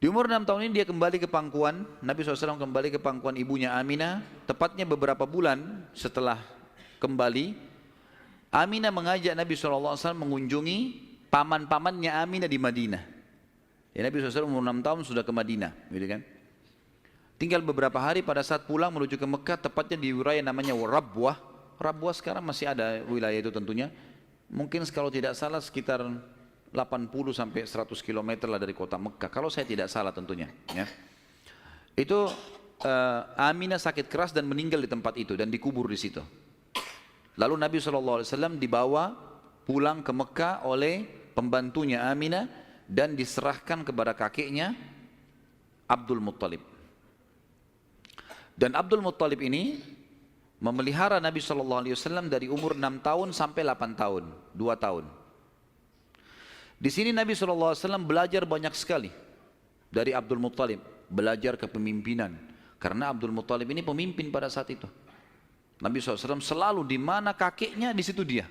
Di umur 6 tahun ini dia kembali ke pangkuan, Nabi SAW kembali ke pangkuan ibunya Aminah, tepatnya beberapa bulan setelah kembali, Aminah mengajak Nabi SAW mengunjungi paman-pamannya Aminah di Madinah. Ya, Nabi SAW umur 6 tahun sudah ke Madinah, gitu kan. Tinggal beberapa hari pada saat pulang menuju ke Mekah, tepatnya di wilayah namanya Rabwah. Rabwah sekarang masih ada wilayah itu tentunya. Mungkin kalau tidak salah sekitar 80 sampai 100 km lah dari kota Mekah. Kalau saya tidak salah tentunya. Ya. Itu Aminah sakit keras dan meninggal di tempat itu dan dikubur di situ. Lalu Nabi SAW dibawa pulang ke Mekah oleh pembantunya Aminah dan diserahkan kepada kakeknya Abdul Muttalib. Dan Abdul Muttalib ini memelihara Nabi SAW dari umur 6 tahun sampai 8 tahun, 2 tahun. Di sini Nabi SAW belajar banyak sekali dari Abdul Muttalib, belajar kepemimpinan. Karena Abdul Muttalib ini pemimpin pada saat itu. Nabi SAW selalu di mana kakeknya, di situ dia.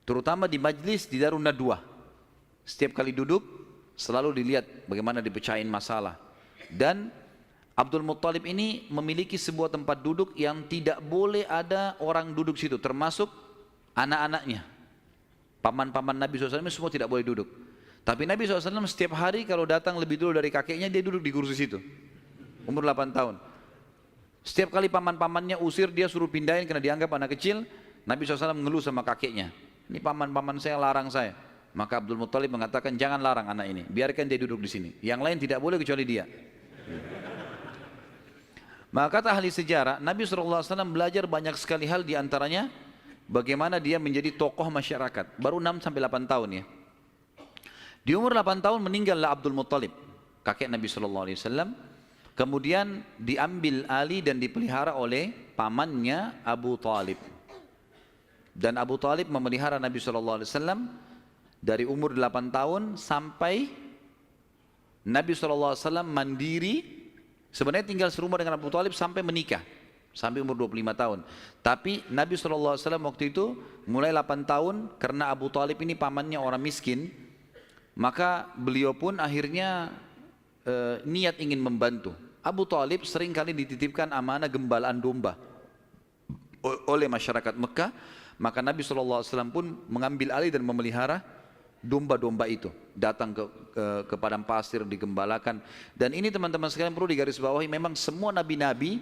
Terutama di majlis di Darun Nadwah. Setiap kali duduk, selalu dilihat bagaimana dipecahin masalah. Dan Abdul Muttalib ini memiliki sebuah tempat duduk yang tidak boleh ada orang duduk situ, termasuk anak-anaknya. Paman-paman Nabi SAW semua tidak boleh duduk. Tapi Nabi SAW setiap hari kalau datang lebih dulu dari kakeknya, dia duduk di kursi situ. Umur 8 tahun. Setiap kali paman-pamannya usir, dia suruh pindahin karena dianggap anak kecil. Nabi SAW mengeluh sama kakeknya. Ini paman-paman saya larang saya. Maka Abdul Muttalib mengatakan, jangan larang anak ini, biarkan dia duduk di sini. Yang lain tidak boleh kecuali dia. Maka kata ahli sejarah, Nabi SAW belajar banyak sekali hal, diantaranya bagaimana dia menjadi tokoh masyarakat. Baru 6 sampai 8 tahun ya. Di umur 8 tahun meninggallah Abdul Muttalib, kakek Nabi SAW. Kemudian diambil alih dan dipelihara oleh pamannya Abu Talib. Dan Abu Talib memelihara Nabi SAW dari umur 8 tahun sampai Nabi SAW mandiri. Sebenarnya tinggal serumah dengan Abu Talib sampai menikah, sampai umur 25 tahun. Tapi Nabi SAW waktu itu mulai 8 tahun, karena Abu Talib ini pamannya orang miskin, maka beliau pun akhirnya niat ingin membantu. Abu Talib sering kali dititipkan amanah gembalaan domba oleh masyarakat Mekah, maka Nabi SAW pun mengambil alih dan memelihara domba-domba itu, datang ke padang pasir, digembalakan. Dan ini teman-teman sekalian perlu digarisbawahi, memang semua nabi-nabi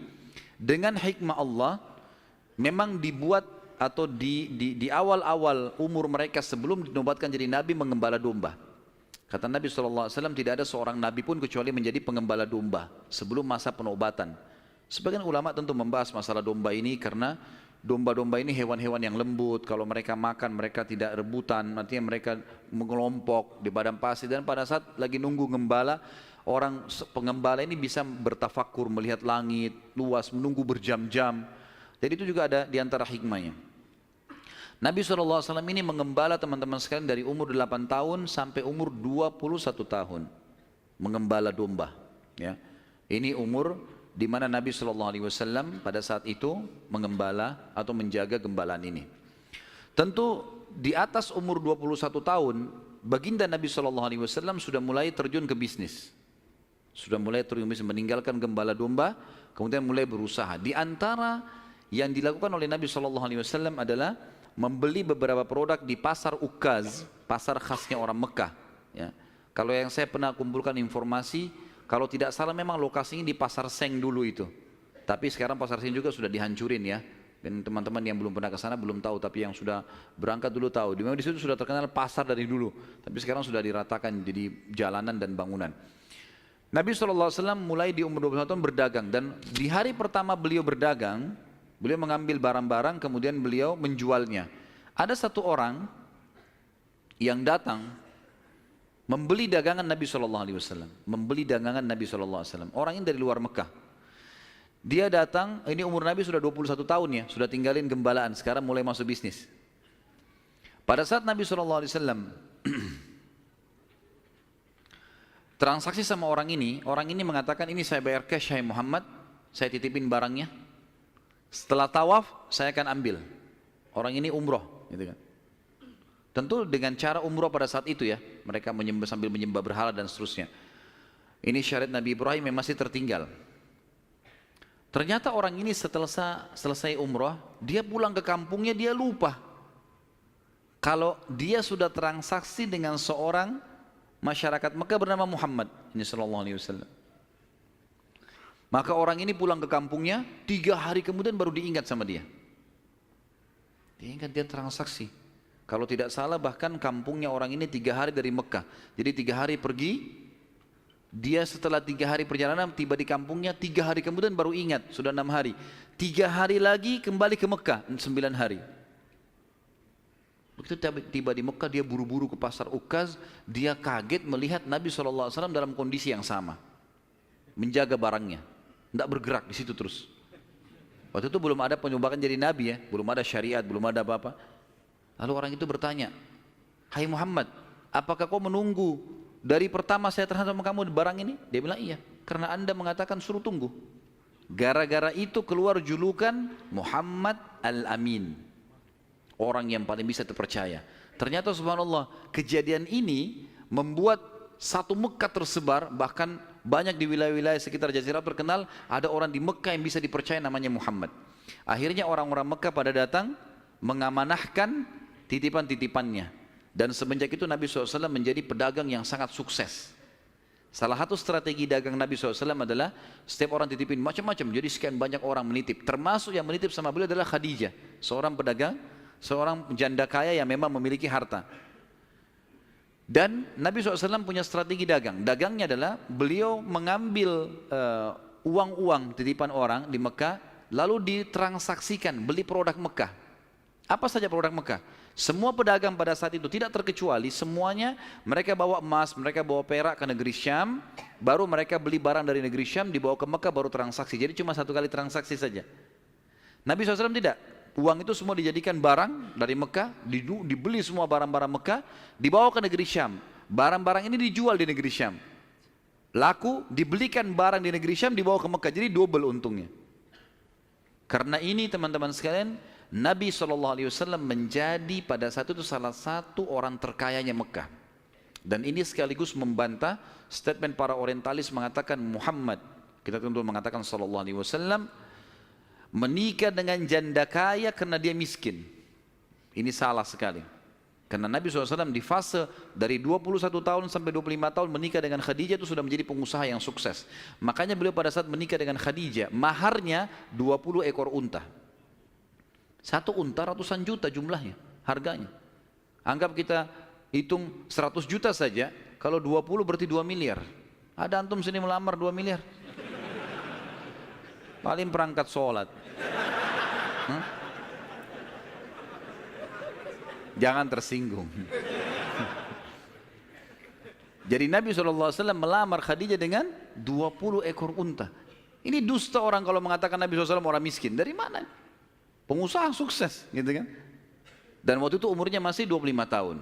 dengan hikmah Allah memang dibuat atau di awal-awal umur mereka sebelum dinobatkan jadi nabi mengembala domba. Kata Nabi SAW, tidak ada seorang nabi pun kecuali menjadi pengembala domba sebelum masa penobatan. Sebagian ulama tentu membahas masalah domba ini karena domba-domba ini hewan-hewan yang lembut, kalau mereka makan mereka tidak rebutan, artinya mereka mengelompok di padang pasir, dan pada saat lagi nunggu gembala, orang pengembala ini bisa bertafakur, melihat langit luas, menunggu berjam-jam. Jadi itu juga ada di antara hikmahnya. Nabi SAW ini mengembala teman-teman sekalian dari umur 8 tahun sampai umur 21 tahun, mengembala domba. Ya. Ini umur di mana Nabi SAW pada saat itu mengembala atau menjaga gembalaan ini. Tentu di atas umur 21 tahun, baginda Nabi SAW sudah mulai terjun ke bisnis. Sudah mulai terjun ke bisnis, meninggalkan gembala domba, kemudian mulai berusaha. Di antara yang dilakukan oleh Nabi SAW adalah membeli beberapa produk di pasar Ukaz, pasar khasnya orang Mekah. Ya. Kalau yang saya pernah kumpulkan informasi, kalau tidak salah memang lokasinya di Pasar Seng dulu itu. Tapi sekarang Pasar Seng juga sudah dihancurin ya. Dan teman-teman yang belum pernah ke sana belum tahu, tapi yang sudah berangkat dulu tahu. Di situ sudah terkenal pasar dari dulu, tapi sekarang sudah diratakan jadi jalanan dan bangunan. Nabi SAW mulai di umur 21 tahun berdagang, dan di hari pertama beliau berdagang, beliau mengambil barang-barang kemudian beliau menjualnya. Ada satu orang yang datang membeli dagangan Nabi SAW, membeli dagangan Nabi SAW. Orang ini dari luar Mekah. Dia datang, ini umur Nabi sudah 21 tahun ya, sudah tinggalin gembalaan, sekarang mulai masuk bisnis. Pada saat Nabi SAW transaksi sama orang ini mengatakan, ini saya bayar cash, hai Muhammad, saya titipin barangnya. Setelah tawaf, saya akan ambil. Orang ini umroh, gitu kan. Tentu dengan cara umroh pada saat itu ya, mereka sambil menyembah berhala dan seterusnya. Ini syariat Nabi Ibrahim yang masih tertinggal. Ternyata orang ini setelah selesai umrah, dia pulang ke kampungnya, dia lupa kalau dia sudah transaksi dengan seorang masyarakat Mekah bernama Muhammad ini sallallahu alaihi wasallam. Maka orang ini pulang ke kampungnya, 3 hari kemudian baru diingat sama dia. Diingat dia transaksi. Kalau tidak salah bahkan kampungnya orang ini 3 hari dari Mekah. Jadi 3 hari pergi, dia setelah 3 hari perjalanan tiba di kampungnya, 3 hari kemudian baru ingat, sudah 6 hari. 3 hari lagi kembali ke Mekah, 9 hari. Begitu tiba di Mekah, dia buru-buru ke pasar Ukaz, dia kaget melihat Nabi SAW dalam kondisi yang sama. Menjaga barangnya, tidak bergerak di situ terus. Waktu itu belum ada penyumbatan jadi Nabi ya, belum ada syariat, belum ada apa-apa. Lalu orang itu bertanya, "Hai Muhammad, apakah kau menunggu dari pertama saya terhadap kamu di barang ini?" Dia bilang, "Iya, karena Anda mengatakan suruh tunggu." Gara-gara itu keluar julukan Muhammad Al-Amin, orang yang paling bisa terpercaya. Ternyata subhanallah, kejadian ini membuat satu Mekah tersebar, bahkan banyak di wilayah-wilayah sekitar Jazirah terkenal ada orang di Mekah yang bisa dipercaya namanya Muhammad. Akhirnya orang-orang Mekah pada datang mengamanahkan titipan-titipannya. Dan semenjak itu Nabi SAW menjadi pedagang yang sangat sukses. Salah satu strategi dagang Nabi SAW adalah setiap orang titipin macam-macam. Jadi sekian banyak orang menitip. Termasuk yang menitip sama beliau adalah Khadijah, seorang pedagang, seorang janda kaya yang memang memiliki harta. Dan Nabi SAW punya strategi dagang. Dagangnya adalah beliau mengambil uang-uang titipan orang di Mekah, lalu ditransaksikan, beli produk Mekah. Apa saja produk Mekah? Semua pedagang pada saat itu tidak terkecuali, semuanya mereka bawa emas, mereka bawa perak ke negeri Syam, baru mereka beli barang dari negeri Syam, dibawa ke Mekah baru transaksi. Jadi cuma satu kali transaksi saja. Nabi SAW tidak. Uang itu semua dijadikan barang dari Mekah, dibeli semua barang-barang Mekah, dibawa ke negeri Syam. Barang-barang ini dijual di negeri Syam. Laku, dibelikan barang di negeri Syam, dibawa ke Mekah. Jadi double untungnya. Karena ini teman-teman sekalian, Nabi SAW menjadi pada saat itu salah satu orang terkayanya Mekah. Dan ini sekaligus membantah statement para orientalis mengatakan Muhammad, kita tentu mengatakan SAW, menikah dengan janda kaya karena dia miskin. Ini salah sekali. Karena Nabi SAW di fase dari 21 tahun sampai 25 tahun menikah dengan Khadijah itu sudah menjadi pengusaha yang sukses. Makanya beliau pada saat menikah dengan Khadijah, maharnya 20 ekor unta. Satu unta ratusan juta jumlahnya, harganya. Anggap kita hitung 100 juta saja, kalau 20 berarti 2 miliar. Ada antum sini melamar 2 miliar? Paling perangkat sholat. Jangan tersinggung. Jadi Nabi SAW melamar Khadijah dengan 20 ekor unta. Ini dusta orang kalau mengatakan Nabi SAW orang miskin. Dari mana? Pengusaha sukses gitu kan. Dan waktu itu umurnya masih 25 tahun.